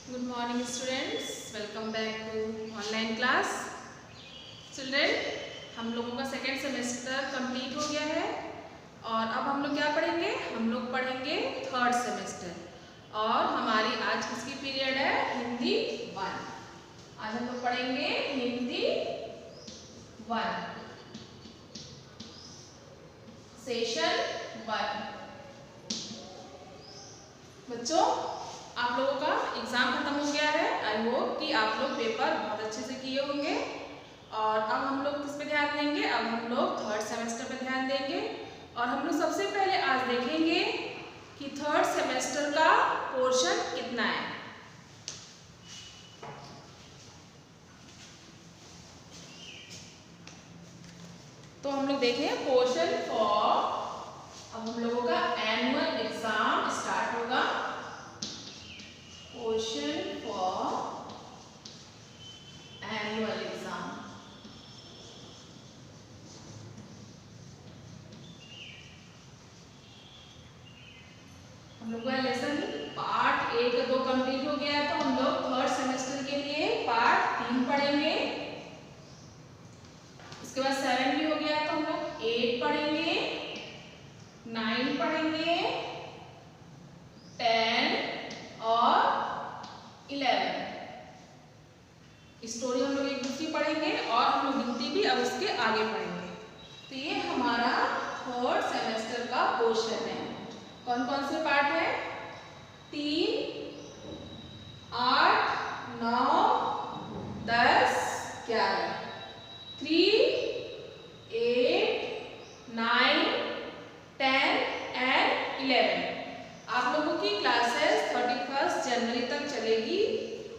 Good morning students, welcome back to online class. Children, हम लोगों का सेकेंड सेमेस्टर कंप्लीट हो गया है और अब हम लोग क्या पढ़ेंगे? हम लोग पढ़ेंगे थर्ड सेमेस्टर और हमारी आज किसकी पीरियड है? हिंदी 1। आज हम लोग पढ़ेंगे हिंदी 1 सेशन 1। बच्चों, आप लोगों का एग्जाम खत्म हो गया है। आई होप कि आप लोग पेपर बहुत अच्छे से किए होंगे और अब हम लोग किस पे ध्यान देंगे? अब हम लोग थर्ड सेमेस्टर पे ध्यान देंगे और हम लोग सबसे पहले आज देखेंगे कि थर्ड सेमेस्टर का पोर्शन कितना है। तो हम लोग देखें पोर्शन फॉर, अब हम लोगों का एनुअल एग्जाम स्टार्ट होगा। Portion for annual exam. हम लोग का लेसन पार्ट 1 का 2 कंप्लीट हो गया है, तो हम लोग थर्ड सेमेस्टर के लिए पार्ट 3 पढ़ेंगे। उसके बाद 7 भी हो गया है, तो हम लोग 8 पढ़ेंगे, 9 पढ़ेंगे, 10 और 11। स्टोरी हम लोग एक दूसरी पढ़ेंगे और हम लोग गिनती भी अब उसके आगे पढ़ेंगे। तो ये हमारा थर्ड सेमेस्टर का पोर्शन है। कौन कौन से पार्ट है? 3, 8, 9, 10, 11। 3, 8, 9, 10 एंड 11। आप लोगों की क्लासेस 31 जनवरी तक चलेगी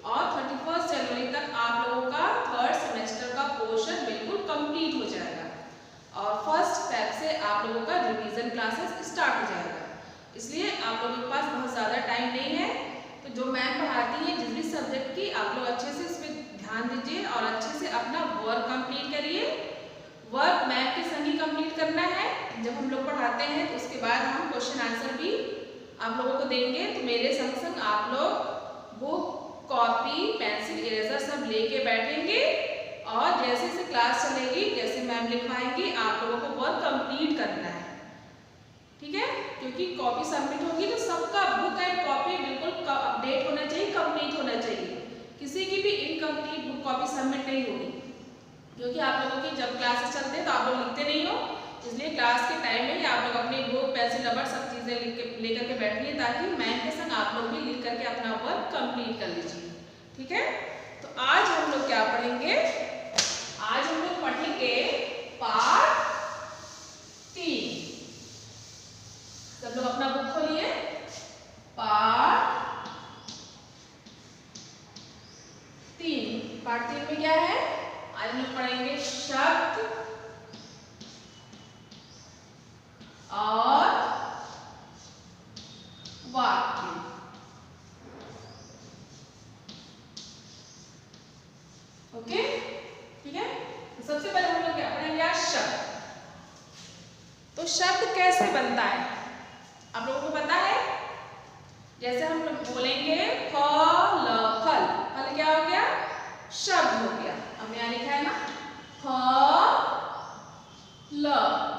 और 31 जनवरी तक आप लोगों का थर्ड सेमेस्टर का पोर्शन बिल्कुल कंप्लीट हो जाएगा और 1 फेब से आप लोगों का रिवीजन क्लासेस स्टार्ट हो जाएगा। इसलिए आप लोगों के पास बहुत ज़्यादा टाइम नहीं है, तो जो मैम पढ़ाती है जिस भी सब्जेक्ट की, आप लोग अच्छे से इस पर ध्यान दीजिए और अच्छे से अपना वर्क कंप्लीट करिए। वर्क मैम के संग ही कंप्लीट करना है। जब हम लोग पढ़ाते हैं तो उसके बाद हम क्वेश्चन आंसर भी आप लोगों को देंगे, तो मेरे संग संग आप लोग बुक, कॉपी, पेंसिल, इरेजर सब लेके बैठेंगे और जैसे से क्लास चलेगी, जैसे मैम लिखवाएंगी, आप लोगों को वर्क कंप्लीट करना है, ठीक है? क्योंकि कॉपी सबमिट होगी तो सबका बुक एंड कॉपी बिल्कुल अपडेट होना चाहिए, कंप्लीट होना चाहिए। किसी की भी इनकम्प्लीट बुक कॉपी सबमिट नहीं होगी, क्योंकि आप लोगों की जब क्लासेस चलते हैं तो आप लोग लिखते नहीं हो। इसलिए क्लास के टाइम में ही आप लोग अपनी बुक, पेंसिल, रबड़ सब चीज़ें लेकर के बैठिए, ताकि मैम के संग आप लोग भी लिख करके अपना वर्क कंप्लीट कर लीजिए, ठीक है? तो आज हम लोग क्या पढ़ेंगे? आज हम लोग पढ़ेंगे पार्ट 3। सब लोग अपना बुक खोलिए। पार्ट 3 में क्या है? आज हम लोग पढ़ेंगे शब्द और वाक्य। ओके, ठीक है? तो सबसे पहले हम लोग क्या पढ़ेंगे? आज शब्द। तो शब्द कैसे बनता है आप लोगों को पता है? जैसे हम लोग बोलेंगे फल, फल, फल क्या हो गया? शब्द हो गया। हमने यहाँ लिखा है ना फल।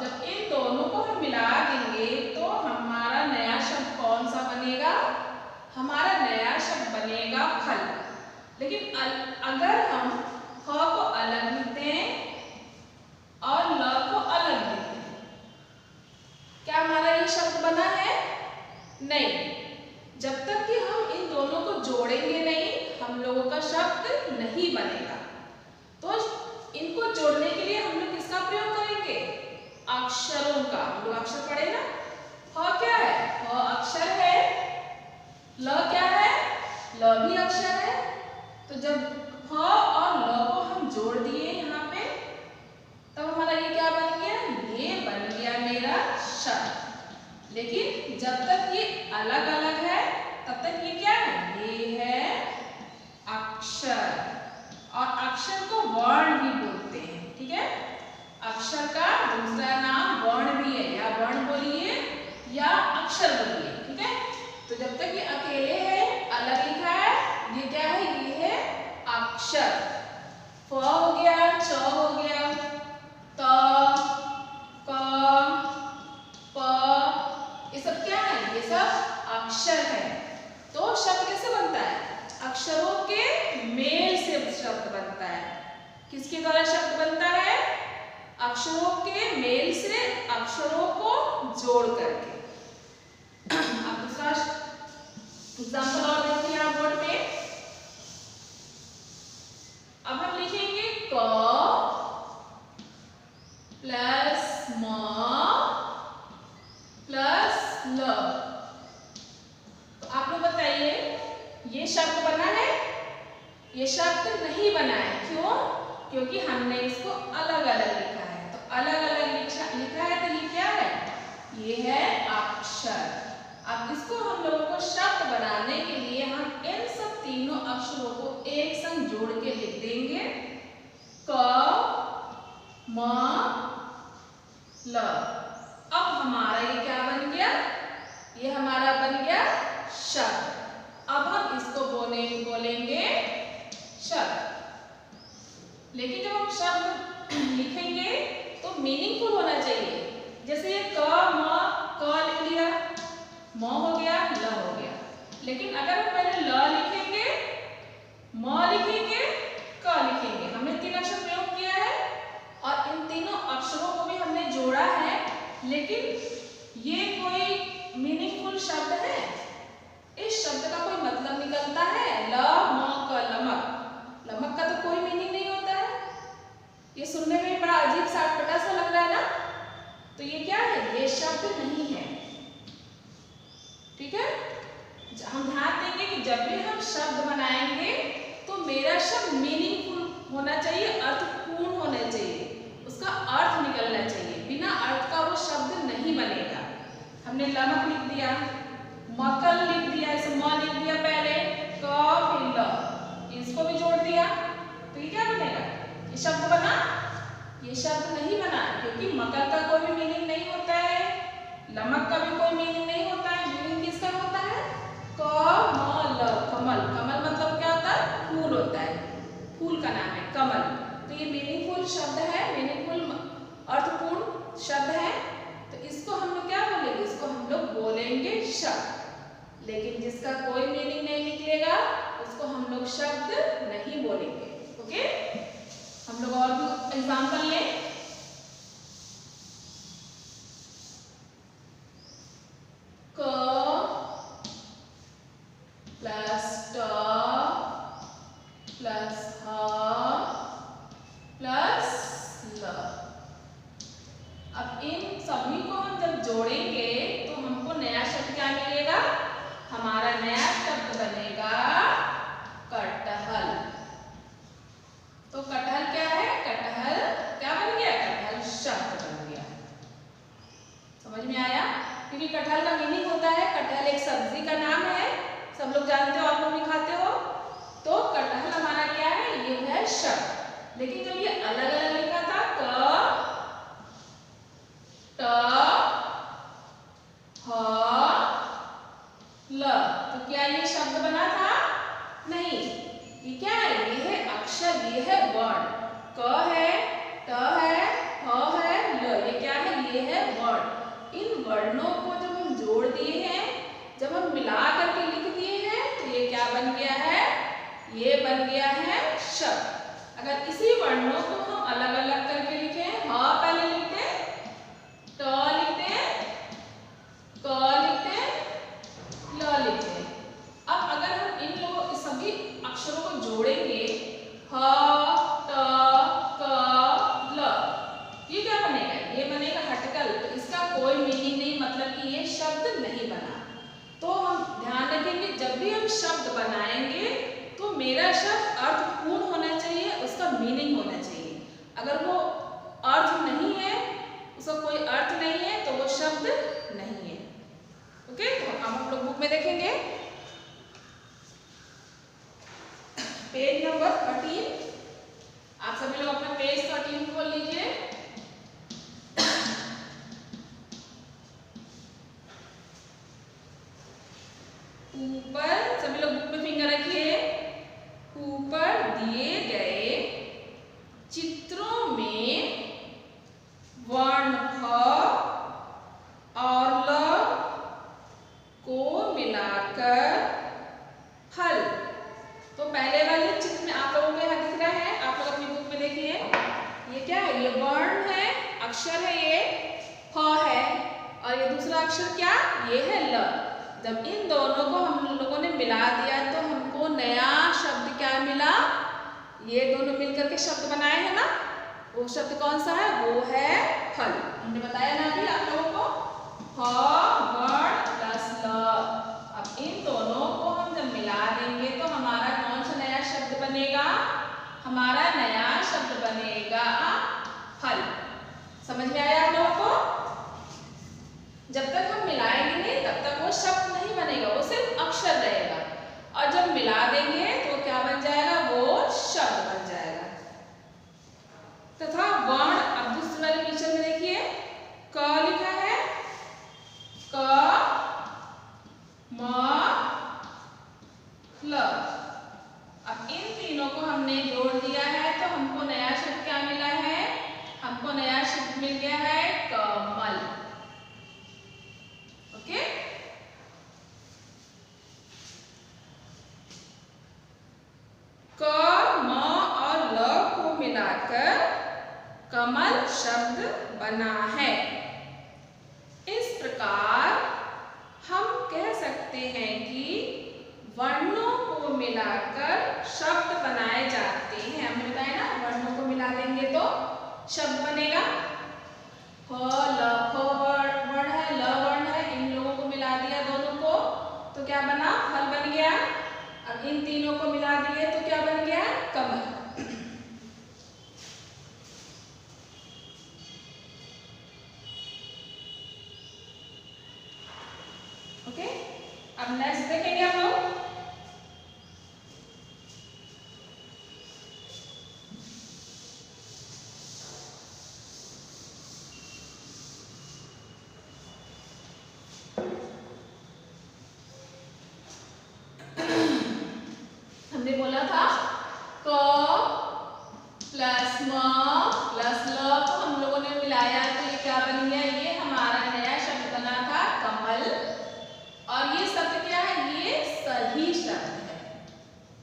जब इन दोनों को हम मिला देंगे तो हमारा नया शब्द कौन सा बनेगा? हमारा नया शब्द बनेगा फल। लेकिन अगर हम फ को अलग लिखते हैं और ल को अलग लिखते हैं, क्या हमारा ये शब्द बना है? नहीं। जब तक कि हम इन दोनों को जोड़ेंगे नहीं, हम लोगों का शब्द नहीं बनेगा। तो इनको जोड़ने के लिए हम लोग किसका प्रयोग करेंगे? अक्षरों का। हम लोग अक्षर पढ़े ना। फ क्या है? फ अक्षर है। ल क्या है? ल भी अक्षर है। तो जब फ और ल को हम जोड़ दिए यहाँ पे, तब हमारा ये क्या बन गया? ये बन गया मेरा शब्द। लेकिन जब तक ये अलग अलग है तब तक ये क्या है? ये है अक्षर। और अक्षर को वर्ण भी बोलते हैं, ठीक है? अक्षर का दूसरा नाम वर्ण भी है, या वर्ण बोलिए या अक्षर बोलिए, ठीक है? तो जब तक ये अकेले है, अलग लिखा है, ये अक्षर। फ हो गया, च हो गया, त, क, प, ये सब क्या है? ये सब अक्षर है। तो शब्द कैसे बनता है? अक्षरों के मेल से शब्द बनता है। किसके द्वारा शब्द बनता है? अक्षरों के मेल से, अक्षरों को जोड़ करके। अब दूसरा एग्जाम्पल और देखिए आप बोर्ड पे। अब हम लिखेंगे क प्लस म प्लस ल। तो आप लोग बताइए, ये शब्द बना है? ये शब्द नहीं बना है। क्यों? क्योंकि हमने इसको अलग अलग लिखा है। तो अलग अलग लिखा है तो ये क्या है? ये है अक्षर। अब इसको हम लोगों को शब्द बनाने के लिए हम इन सब तीनों अक्षरों को एक संग जोड़ के लिख देंगे। क म ल। अब हमारा ये क्या बन गया? ये हमारा बन गया शब्द। अब हम इसको बोलेंगे शब्द। लेकिन जब हम शब्द लिखेंगे तो मीनिंगफुल होना चाहिए। जैसे ये क म, क लिख लिया, म हो गया, ल हो गया। लेकिन अगर हम पहले ल लिखेंगे, म लिखेंगे, क लिखेंगे, हमने तीन अक्षर प्रयोग किया है और इन तीनों अक्षरों को भी हमने जोड़ा है, लेकिन ये कोई मीनिंगफुल शब्द है? इस शब्द का कोई मतलब निकलता है? ल म क, लमक। लमक का तो कोई मीनिंग नहीं होता है। ये सुनने में बड़ा अजीब सा अटपटा सा लग रहा है ना? तो ये क्या है? ये शब्द नहीं है। ठीक है? हम ध्यान देंगे कि जब भी हम शब्द बनाएंगे तो मेरा शब्द मीनिंगफुल होना चाहिए, अर्थपूर्ण होना चाहिए, उसका अर्थ निकलना चाहिए। बिना अर्थ का वो शब्द नहीं बनेगा। हमने लमक लिख दिया, मकल लिख दिया, ऐसे म लिख दिया पहले, क फिर ल, इसको भी जोड़ दिया, तो ये क्या बनेगा? ये शब्द बना? ये शब्द नहीं बना, क्योंकि मकल का कोई भी मीनिंग नहीं होता है, लमक का भी कोई मीनिंग नहीं होता है। मीनिंग किसका होता है? क म ल, कमल। कमल मतलब क्या होता है? फूल होता है, फूल का नाम है कमल। तो ये मीनिंगफुल शब्द है, मीनिंगफुल अर्थपूर्ण शब्द है। तो इसको हम लोग क्या बोलेंगे? इसको हम लोग बोलेंगे शब्द। लेकिन जिसका कोई मीनिंग नहीं निकलेगा उसको हम लोग शब्द नहीं बोलेंगे। ओके? हम लोग और भी एग्जाम्पल लें। क प्लस ट प्लस ह प्लस ल। अब इन सभी को हम जब जोड़ेंगे तो हमको नया शब्द क्या मिलेगा? हमारा नया शब्द बनेगा कटहल। तो कटहल क्या है? कटहल क्या बन गया? कटहल शब्द बन गया। समझ में आया? क्योंकि कटहल का मीनिंग होता है, कटहल एक सब्जी का नाम है, सब लोग जानते हो, आप लोग भी खाते हो। तो कटहल हमारा क्या है? ये है शब्द। लेकिन जब ये अलग अलग लिखा था, क ट ह ल, तो क्या ये शब्द बना था? नहीं। ये क्या है? ये है अक्षर, ये है वर्ड। क है, ट है, ह है, ल, ये क्या है? ये है वर्ड। इन वर्णों को जब हम जोड़ दिए हैं, जब हम मिला करके लिख दिए हैं, तो ये क्या बन गया है? ये बन गया है शब्द। अगर इसी वर्णों को हम अलग अलग करके लिखें, ह पहले लिखते हैं, ट लिखते हैं, क लिखते हैं, ल लिखते हैं। अब अगर हम इन लोगों सभी अक्षरों को जोड़ेंगे, ह ट क ल, ये क्या बनेगा? ये बनेगा हटकल। तो इसका कोई मीनिंग नहीं, मतलब कि ये शब्द नहीं बना। तो हम ध्यान रखेंगे, जब भी हम शब्द बनाएंगे तो मेरा शब्द अर्थपूर्ण होना चाहिए, उसका मीनिंग होना चाहिए। अगर वो अर्थ नहीं है, उसका कोई अर्थ नहीं है, तो वो शब्द नहीं है। ओके? तो हम लोग बुक में देखेंगे पेज नंबर 13। आप सभी लोग अपना पेज 13 खोल लीजिए। ऊपर सभी लोग बुक में फिंगर रखिए, ऊपर दिए गए चित्रों में वर्ण फ और ल को मिलाकर फल। तो पहले वाले चित्र में आप लोगों को यहाँ दिख रहा है, आप लोग अपनी बुक में देखिए, ये क्या है? ये वर्ण है, अक्षर है, ये फ है, और ये दूसरा अक्षर क्या? ये है ल। जब इन दोनों को हम लोगों ने मिला दिया तो हमको नया शब्द क्या मिला? ये दोनों मिलकर के शब्द बनाए हैं ना, वो शब्द कौन सा है? वो है फल। हमने बताया ना अभी आप लोगों को, फ वर्ण प्लस ल। अब इन दोनों को हम जब मिला देंगे तो हमारा कौन सा नया शब्द बनेगा? हमारा नया शब्द बनेगा फल। समझ में आया आप लोगों को? जब तक हम मिलाएंगे नहीं तब तक वो शब्द नहीं बनेगा, वो सिर्फ अक्षर रहेगा, और जब मिला देंगे तो क्या बन जाएगा? वो शब्द बन जाएगा। तथा वर्ण, अब दूसरे वाले पिक्चर में देखिए, क लिखा है, क म ल। अब इन तीनों को हमने जोड़ दिया है तो हमको नया शब्द क्या मिला है? हमको नया शब्द मिल गया है कमल। ओके, क म और ल को मिलाकर कमल शब्द बना है। इस प्रकार हम कह सकते हैं कि वर्णों को मिलाकर शब्द बनाए जाते हैं। हमने बताया ना, वर्णों को मिला देंगे तो शब्द बनेगा। फ ल, फ वर्ण है, ल वर्ण है, इन लोगों को मिला दिया दोनों को तो क्या बना? फल बन गया। अब इन तीनों को मिला दिए तो क्या बन गया? कमल। ओके, अब नेक्स्ट देखेंगे हम लोग। हमने बोला था क प्लस म प्लस ल को हम लोगों ने मिलाया तो ये क्या बन गया? ये हमारा नया शब्द बना था कमल। और ये शब्द क्या है? ये सही शब्द है।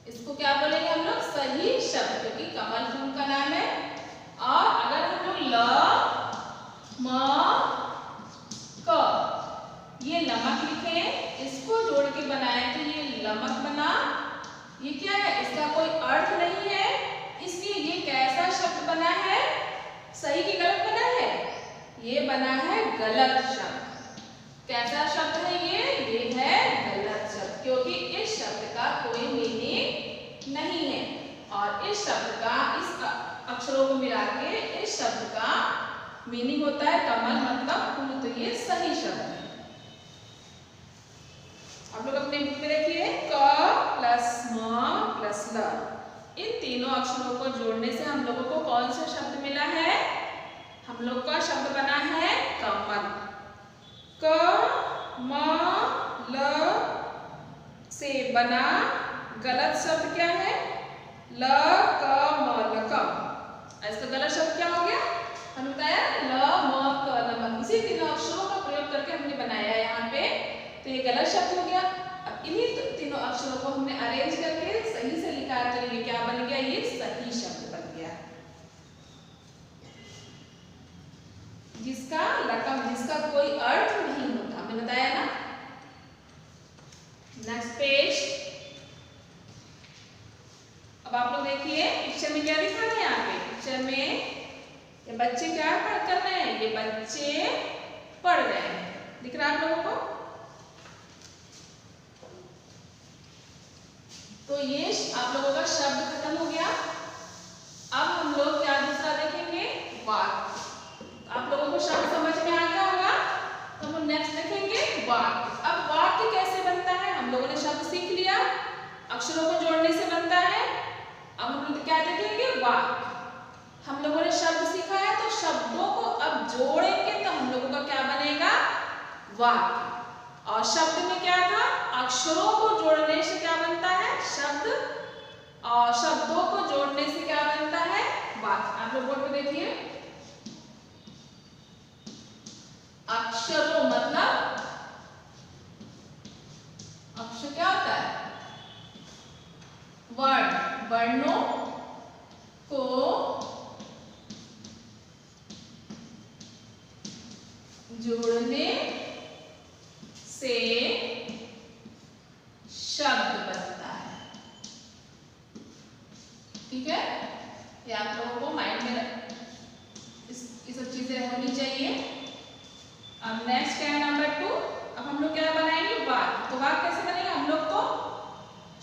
इसको क्या बोलेंगे हम लोग? सही शब्द, क्योंकि कमल फूल का नाम है। और अगर हम लोग ल म क ये नमक लिखे, इसको जोड़ के बनाए तो ये लमक बना। ये क्या है? इसका कोई अर्थ नहीं है, इसलिए ये कैसा शब्द बना है? सही कि गलत बना है? ये बना है गलत शब्द। कैसा शब्द है ये? ये है गलत शब्द, क्योंकि इस शब्द का कोई मीनिंग नहीं है। और इस शब्द का, इस अक्षरों को मिला के इस शब्द का मीनिंग होता है कमल मतलब फूल, तो ये सही शब्द है। आप लोग अपने बुक में देखिए, क प्लस म प्लस ल, इन तीनों अक्षरों को जोड़ने से हम लोगों को कौन सा शब्द मिला है? हम लोग का शब्द बना है कमल। क म ल से बना गलत शब्द क्या है? ल क म लकम। इसका गलत शब्द क्या हो गया? हमने बताया ल म क नमक, इसी तीनों अक्षरों का प्रयोग करके हमने बनाया यहाँ पे, तो ये गलत शब्द हो गया। अब इन्हीं तीनों अक्षरों को हमने अरेंज करके सही से लिखा तो ये क्या बन गया? ये सही शब्द बन गया, जिसका लकम, जिसका कोई अर्थ नहीं होता। हमने बताया ना। Next page. अब आप लोग देखिए पिक्चर में क्या दिखा रहे हैं? यहाँ पे पिक्चर में ये बच्चे क्या कर रहे हैं? ये बच्चे पढ़ रहे हैं, दिख रहा है आप लोगों को? तो ये आप लोगों का शब्द खत्म हो गया। अब हम लोग क्या दूसरा देखेंगे? वाक्य। आप लोगों को शब्द समझ में आ गया होगा, तो हम नेक्स्ट देखेंगे वाक्य। अब वाक्य कैसे बनता है? हम लोगों ने शब्द सीख लिया, अक्षरों को जोड़ने से बनता है। अब हम लोग क्या देखेंगे? वाक्य। हम लोगों ने शब्द सीखा है तो शब्दों को अब जोड़ेंगे तो हम लोगों का क्या बनेगा? वाक्य। और शब्द में क्या था? अक्षरों को जोड़ने से क्या बनता है? शब्द। और शब्दों को जोड़ वर्ड, वर्णों को जोड़ने से शब्द बनता है। ठीक है, ये आप लोगों को माइंड में ये सब चीजें होनी चाहिए। अब नेक्स्ट क्या है नंबर 2। अब हम लोग क्या बनाएंगे, वाक्य। तो वाक्य कैसे बनेगा, हम लोग तो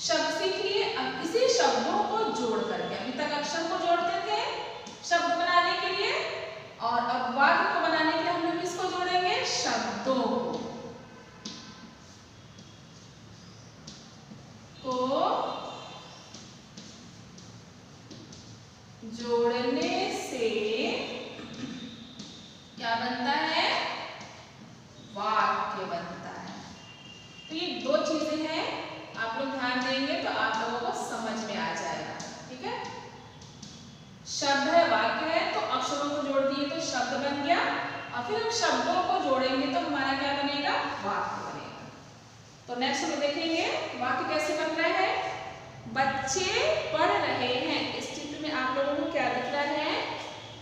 शब्द सीख लिए, अब इसी शब्दों को जोड़ करके, अभी तक अक्षर को जोड़ते थे शब्द बनाने के लिए, और अब वाक्य को बनाने के लिए हम लोग किसको जोड़ेंगे, शब्दों को जोड़ने से क्या बनता है, वाक्य बनता है। तो ये दो चीजें हैं, आप लोग ध्यान देंगे तो आप लोगों को समझ में आ जाएगा। ठीक है, शब्द है, वाक्य है, तो अक्षरों को जोड़ दिए तो शब्द बन गया, और फिर हम शब्दों को जोड़ेंगे तो हमारा क्या बनेगा, वाक्य बनेगा। तो नेक्स्ट में देखेंगे वाक्य कैसे बन रहा है। बच्चे पढ़ रहे हैं, इस चित्र में आप लोगों को क्या दिख रहा है,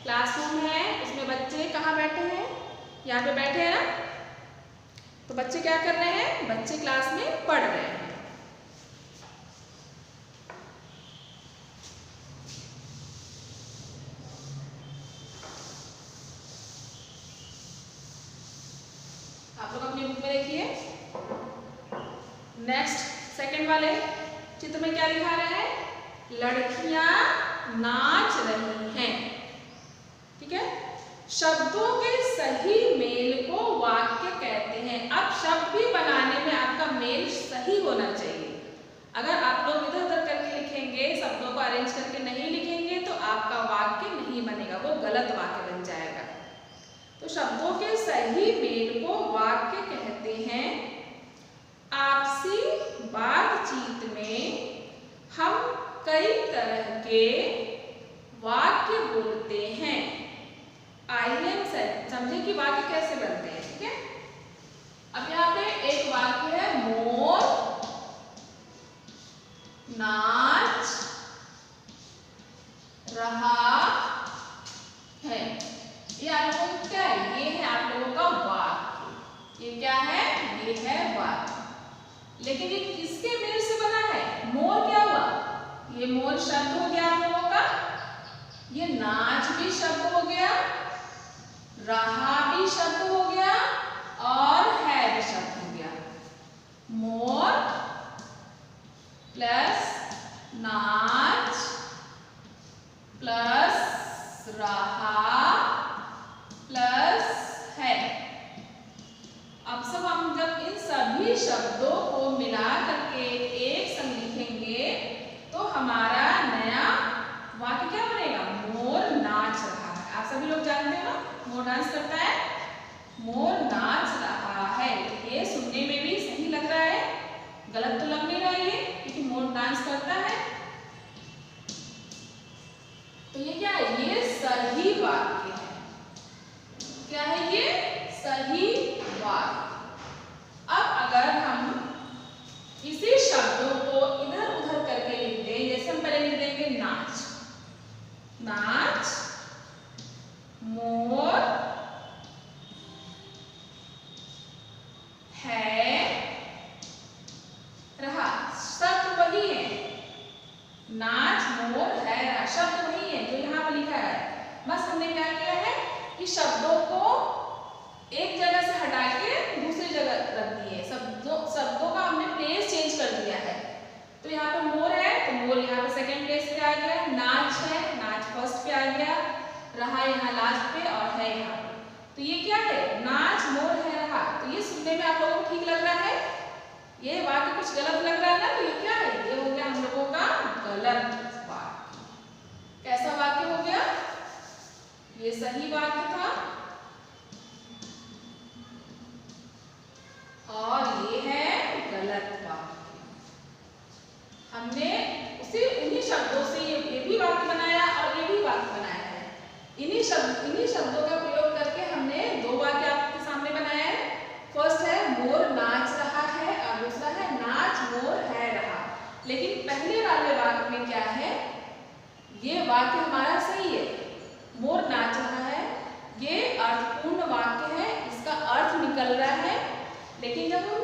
क्लासरूम है, उसमें बच्चे कहाँ बैठे हैं, यहाँ पे बैठे हैं ना। तो बच्चे क्या कर रहे हैं, बच्चे क्लास में पढ़ रहे हैं। आप लोग अपनी बुक में देखिए। नेक्स्ट सेकंड वाले चित्र में क्या दिखा रहा है, लड़कियां नाच रही हैं। ठीक है, शब्दों के सही मेल को वाक्य कहते हैं। अब शब्द भी बनाने में आपका मेल सही होना चाहिए। अगर आप लोग इधर उधर करके लिखेंगे, शब्दों को अरेंज करके नहीं लिखेंगे तो आपका वाक्य नहीं बनेगा, वो गलत वाक्य बन जाएगा। तो शब्दों के सही मेल को वाक्य कहते हैं। आपसी बातचीत में हम कई तरह के वाक्य बोलते हैं। आइए हम समझें कि वाक्य कैसे बनते हैं। ठीक है, अब यहाँ पे एक वाक्य है, मोर नाच रहा है। ये आप लोगों को क्या है, ये है आप लोगों का वाक्य। ये क्या है, ये है वाक्य। लेकिन ये किसके मेल से बना है, मोर क्या हुआ, ये मोर शब्द हो गया आप लोगों का, ये नाच भी शब्द हो गया, रहा भी शब्द हो गया, और है भी शब्द हो गया। मोर प्लस नाच प्लस रहा प्लस है। अब सब हम जब इन सभी शब्दों को मिला करके एक संग लिखेंगे तो हमारा नया वाक्य क्या बनेगा, मोर नाच रहा है। आप सभी लोग जानते हो ना, मोर डांस करता है, मोर नाच रहा है। ये सुनने में भी सही लग रहा है, गलत तो लग नहीं रहा है ये, क्योंकि मोर डांस करता है। तो ये क्या है, ये सही वाक्य है। क्या है ये, सही वाक्य। अब अगर हम इसी शब्दों को इधर उधर करके लिख दें, जैसे हम पहले लिख देंगे नाच, नाच, मोर है रहा, शब्द वही है, नाच मोर है रहा, शब्द वही है जो यहाँ पर लिखा है। बस हमने क्या किया है कि शब्दों को एक जगह से हटा के दूसरी जगह रख दिए, शब्दों का हमने प्लेस चेंज कर दिया है। तो यहाँ पे मोर है तो मोर यहाँ पे सेकंड प्लेस पे आ गया, नाच है, नाच फर्स्ट पे आ गया, रहा यहाँ लास्ट पे, और है यहाँ पे। तो ये क्या है, नाच मोर है रहा। तो ये सुनने में आप लोगों को ठीक लग रहा है, ये वाक्य कुछ गलत लग रहा है ना, तो ये क्या है, ये हो गया हम लोगों का गलत वाक्य। कैसा वाक्य हो गया, ये सही वाक्य था, और ये है गलत वाक्य। हमने उन्हीं शब्दों से ये भी वाक्य बनाया और ये भी वाक्य बनाया है। इन्हीं शब्दों का प्रयोग करके हमने दो वाक्य आपके सामने बनाया है। फर्स्ट है मोर नाच रहा है और दूसरा है नाच मोर है रहा। लेकिन पहले वाले वाक्य वाक्य हमारा सही है, मोर नाच रहा है, ये अर्थपूर्ण वाक्य है, इसका अर्थ निकल रहा है। लेकिन जब हम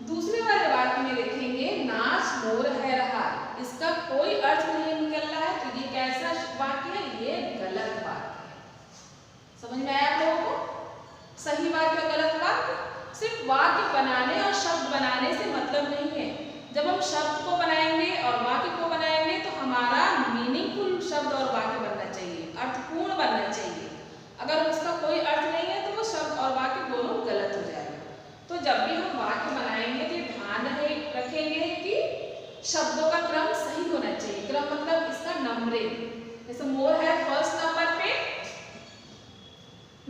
दूसरे वाले वाक्य में देखेंगे नाच मोर है रहा, इसका कोई अर्थ नहीं निकल रहा है, तो ये कैसा वाक्य है? ये गलत वाक्य है। समझ में आया आप लोगों को? सही वाक्य और गलत वाक्य, सिर्फ वाक्य बनाने और शब्द बनाने से मतलब नहीं है। जब हम शब्द को बनाएंगे और वाक्य को बनाएंगे तो हमारा मीनिंगफुल शब्द और वाक्य बनना चाहिए, अर्थपूर्ण बनना चाहिए। अगर उसका कोई अर्थ नहीं है तो वो शब्द और वाक्य दोनों गलत हो जाएगा। तो जब भी हम वाक्य बनाएंगे तो ध्यान रखेंगे कि शब्दों का क्रम सही होना चाहिए। क्रम मतलब इसका नंबरिंग, जैसे मोर है फर्स्ट नंबर पे,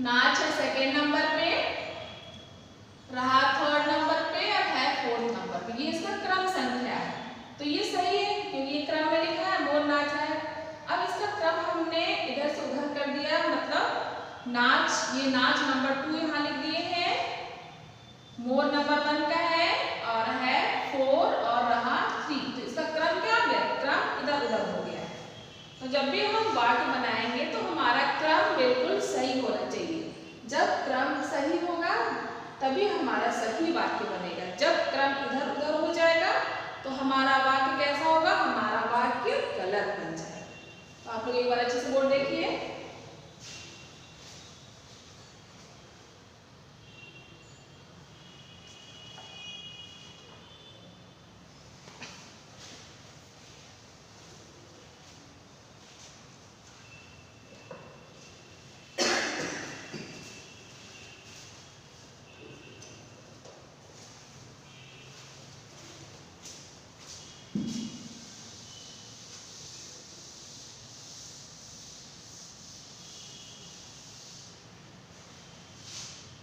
नाच है सेकेंड नंबर पे, रहा थर्ड नंबर पे और है फोर्थ नंबर पे, ये इसका क्रम संख्या है। तो ये सही है क्योंकि ये क्रम में लिखा है, मोर नाच है। अब इसका क्रम हमने इधर से उधर कर दिया, मतलब नाच, ये नाच नंबर 2 यहाँ लिख दिए हैं, मोर नंबर 1 का है और है 4 और रहा 3। तो इसका क्रम क्या हो गया? क्रम इधर उधर हो गया। तो जब भी हम वाक्य बनाएंगे तो हमारा क्रम बिल्कुल सही होना चाहिए। जब क्रम सही होगा तभी हमारा सही वाक्य बनेगा। जब क्रम इधर उधर हो जाएगा तो हमारा वाक्य कैसा होगा? हमारा वाक्य गलत बन जाएगा। तो आप लोग एक बार अच्छे से बोर्ड देखिए।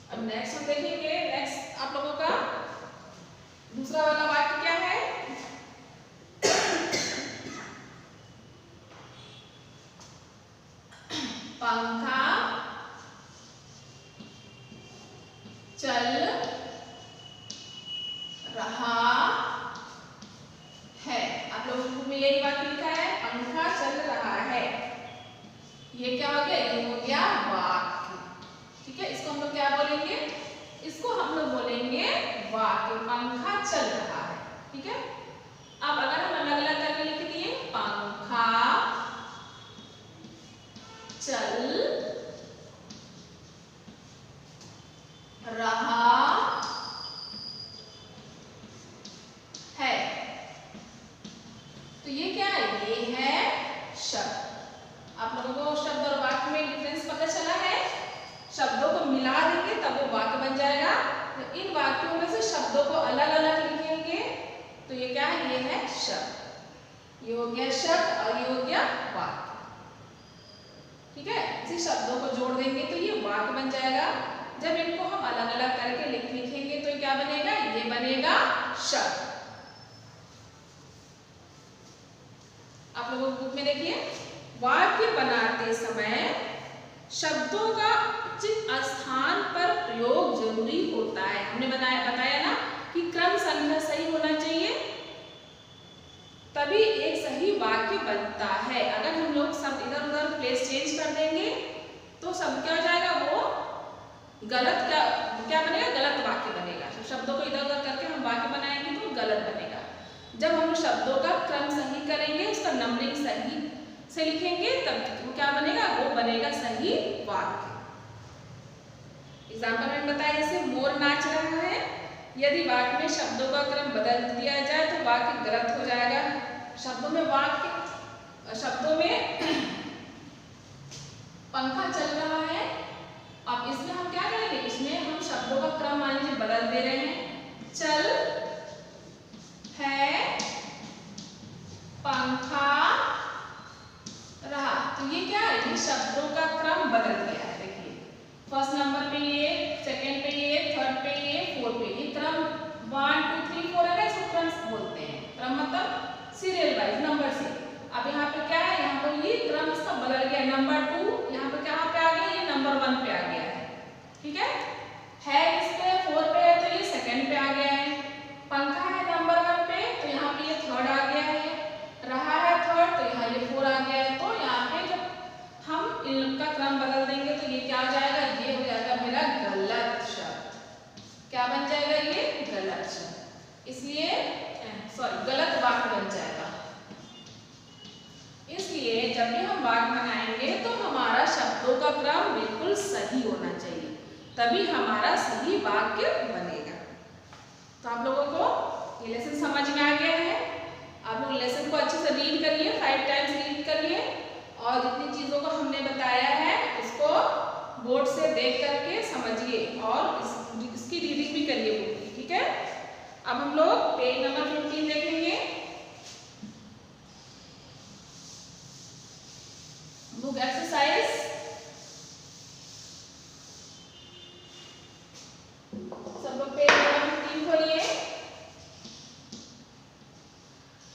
अब नेक्स्ट हम देखेंगे, नेक्स्ट आप लोगों का दूसरा वाला वाक्य क्या है? पंखा चल रहा है। आप लोगों बुक में यही वाक्य लिखा है, पंखा चल रहा है। ये क्या हो गया? ये हो गया वाक्य। ठीक है, इसको हम लोग क्या बोलेंगे? इसको हम लोग बोलेंगे वाक्य, पंखा चल रहा है। ठीक है, अब अगर हम अलग अलग करके लिख दिए, पंखा चल रहा है, तो ये क्या है? ये है शब्द। आप लोगों को शब्द और वाक्य में डिफरेंस पता चला है? शब्दों को मिला देंगे तब वो वाक्य बन जाएगा। तो इन वाक्यों में से शब्दों को अलग अलग लिखेंगे तो ये क्या है? ये है शब्द। ये हो गया शब्द और ये हो गया वाक्य। ठीक है, इसी शब्दों को जोड़ देंगे तो ये वाक्य बन जाएगा। जब इनको हम अलग अलग करके लिखेंगे तो क्या बनेगा? ये बनेगा शब्द। आप लोगों की बुक में देखिए, वाक्य बनाते समय शब्दों का उचित स्थान पर प्रयोग जरूरी होता है। हमने बताया ना कि क्रम संख्या सही होना चाहिए, तभी एक सही वाक्य बनता है। अगर हम लोग सब इधर उधर प्लेस चेंज कर देंगे तो सब क्या हो जाएगा? वो गलत क्या बनेगा? गलत वाक्य बनेगा। शब्दों को इधर उधर करके हम वाक्य बनाएंगे तो गलत बनेगा। जब हम शब्दों का क्रम सही करेंगे, उसका नंबरिंग सही से लिखेंगे, तब वो क्या बनेगा? वो बनेगा सही वाक्य। एग्जाम्पल में बताया, जैसे मोर नाच रहा है, यदि वाक्य में शब्दों का क्रम बदल दिया जाए तो वाक्य गलत हो जाएगा। शब्दों में पंखा चल रहा है, अब इसमें हम क्या करेंगे? इसमें हम शब्दों का क्रम मान लीजिए बदल दे रहे हैं, चल है पंखा रहा। तो ये क्या है? ये शब्दों का क्रम बदल गया है। देखिए, फर्स्ट नंबर पे ये, सेकंड पे ये, थर्ड पे ये, फोर्थ पे ये क्रम 1 2 3 4 है, इसको क्रम बोलते हैं। क्रम मतलब सीरियल वाइज नंबर से। अब यहाँ पे क्या है? यहाँ पर ये क्रम इसका बदल गया, नंबर 2 यहाँ पे कहाँ पे आ गया? ये नंबर 1 पे आ गया है। ठीक है इस पे 4 पे है तो ये सेकंड पे आ गया है। पंखा है नंबर 1 पे तो यहाँ पे ये थर्ड आ गया है। रहा है थर्ड तो यहाँ ये 4 आ गया है। तो यहाँ वाक्य बनाएंगे तो हमारा शब्दों का क्रम बिल्कुल सही होना चाहिए, तभी हमारा सही वाक्य बनेगा। तो आप लोगों को ये लेसन समझ में आ गया है। आप लोग लेसन को अच्छे से रीड करिए, 5 टाइम्स रीड करिए और जितनी चीज़ों को हमने बताया है उसको बोर्ड से देख करके समझिए और इसकी रीडिंग भी करिए बुक की, ठीक है। अब हम लोग पेज नंबर 15 देखेंगे। बुक एक्सरसाइज सब लोग पेज नंबर 15 खोलिए।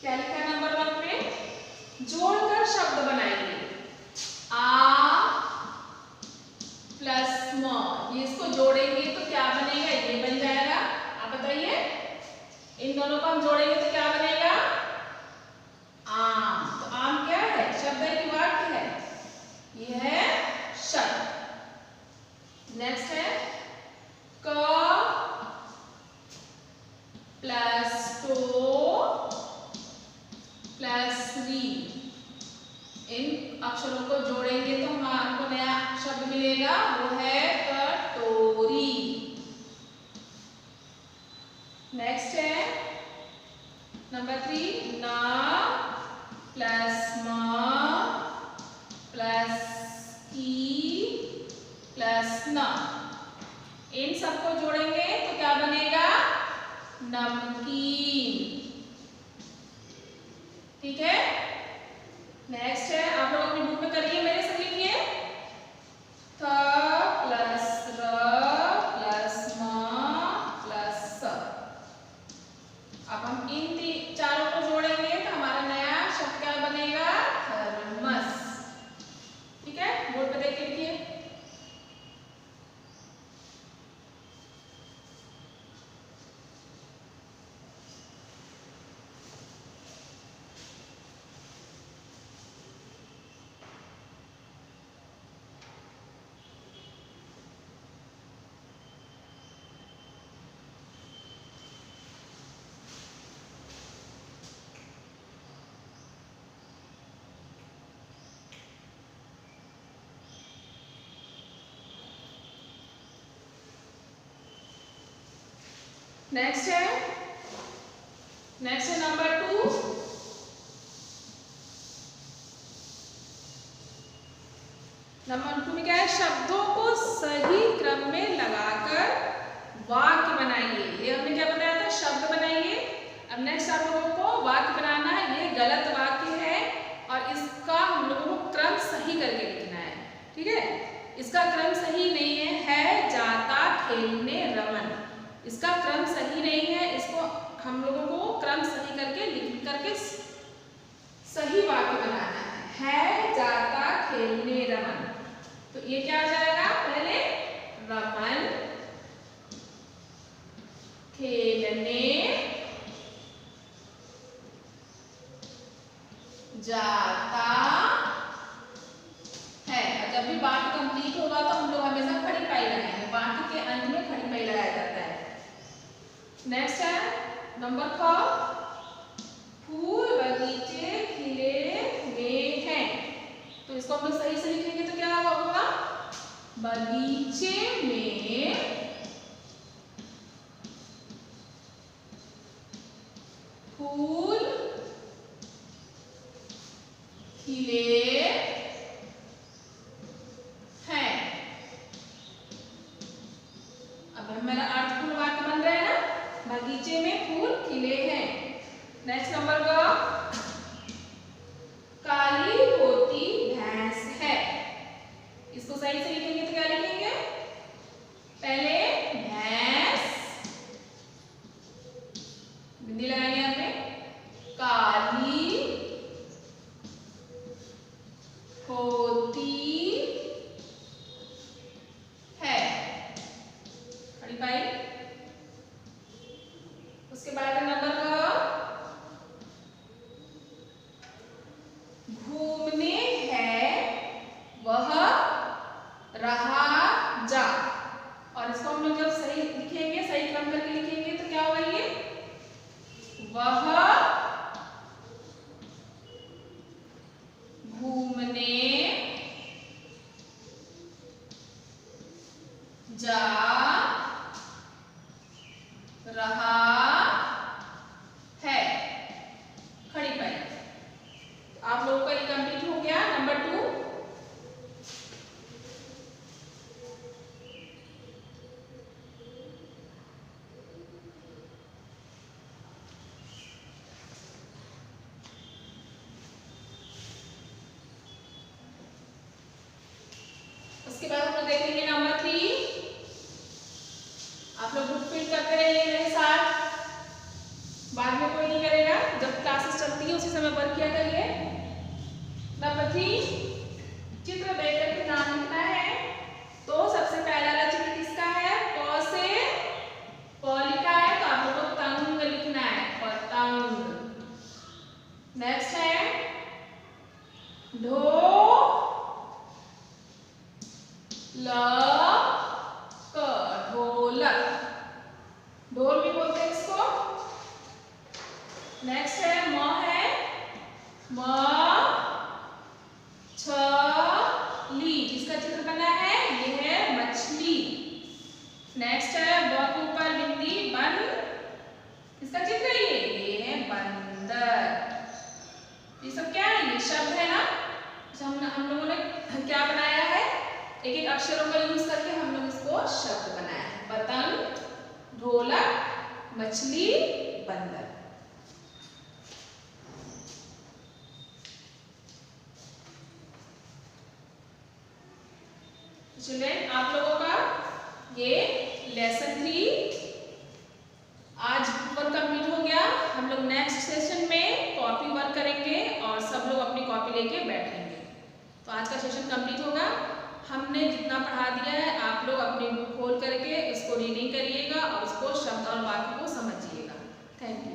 क्या लिखा है नंबर 1 पे? जोड़कर शब्द बनाइए। आ प्लस म, ये इसको जोड़ेंगे तो क्या बनेगा? ये बन जाएगा। आप बताइए, इन दोनों को हम जोड़ेंगे तो क्या बनेगा? आम। तो आम क्या है? शब्द है कि वाक्य है? ये है शब्द। नेक्स्ट है क प्लस टो प्लस री, इन अक्षरों को जोड़ेंगे तो हमको नया शब्द मिलेगा, वो है कटोरी। नेक्स्ट है नंबर 3 ना प्लस म प्लस की प्लस न, इन सबको जोड़ेंगे तो क्या बनेगा? नमकीन। ठीक है। नेक्स्ट है, आप लोग अपनी बुक में करिए, मेरे से लिखिए। थ प्लस र प्लस म प्लस स। अब हम इन चारों को जोड़ेंगे तो हमारा नया शब्द क्या बनेगा? थर्मस। ठीक है, बोर्ड पे देख के लिखिए। नेक्स्ट है नंबर 2। नंबर 2 में क्या है? शब्दों को सही क्रम में लगाकर वाक्य बनाइए। ये हमने क्या बताया था? शब्द बनाइए। अब नेक्स्ट आप लोगों को वाक्य बनाना है। ये गलत वाक्य है और इसका हम लोगों को क्रम सही करके लिखना है। ठीक है, इसका क्रम सही नहीं है जाता खेलने रमन, इसका क्रम सही नहीं है। इसको हम लोगों को क्रम सही करके लिख करके सही वाक्य बनाना है जाता खेलने रमन। तो ये क्या आ जाएगा? पहले रमन खेलने जाता है। और जब भी वाक्य कंप्लीट होगा तो हम लोग हमेशा खड़ी पाई लगाएंगे। वाक्य के अंत में खड़ी पाई लगाया जाता है। नेक्स्ट है नंबर 4, फूल बगीचे खिले हुए हैं। तो इसको हम लोग सही से लिखेंगे तो क्या होगा? बगीचे में फूल खिले हैं। अब मेरा अर्थपूर्ण वाक्य बन रहा है ना, बगीचे में फूल खिले हैं। नेक्स्ट नंबर का काली होती भैंस है। इसको सही से लिखेंगे तो क्या लिखेंगे? पहले भैंस, बिंदी लगाएंगे हमने, काली देखेंगे नंबर 3। आप लोग बुक प्रिंट करते रहिए मेरे साथ, बाद में कोई नहीं करेगा, जब क्लासेस चलती है उसी समय वर्क किया करिए। नंबर 3, चित्र देखकर के नाम लिखना है। तो सबसे पहला वाला चित्र किसका है? प से प लिखा है तो आप लोग को तंग लिखना है, पतंग। नेक्स्ट है ढो ल क, ढोलक, ढोल भी बोलते हैं इसको। नेक्स्ट है म है म छली, जिसका चित्र बना है ये है मछली। नेक्स्ट है ब के ऊपर बिंदी बन, किसका चित्र है ये है बंदर। ये सब क्या है? ये शब्द है ना, हम लोगों ने क्या बनाया है, एक एक अक्षरों का यूज करके हम लोग इसको शब्द बनाया है। पतंग, ढोलक, मछली, बंदर। चिल्ड्रेन, आप लोगों का ये लेसन 3 आज वर्क कंप्लीट हो गया। हम लोग नेक्स्ट सेशन में कॉपी वर्क करेंगे और सब लोग अपनी कॉपी लेके बैठेंगे। तो आज का सेशन कंप्लीट होगा। हमने जितना पढ़ा दिया है आप लोग अपनी बुक खोल करके इसको रीडिंग करिएगा और उसको शब्द और वाक्य को समझिएगा। Thank you.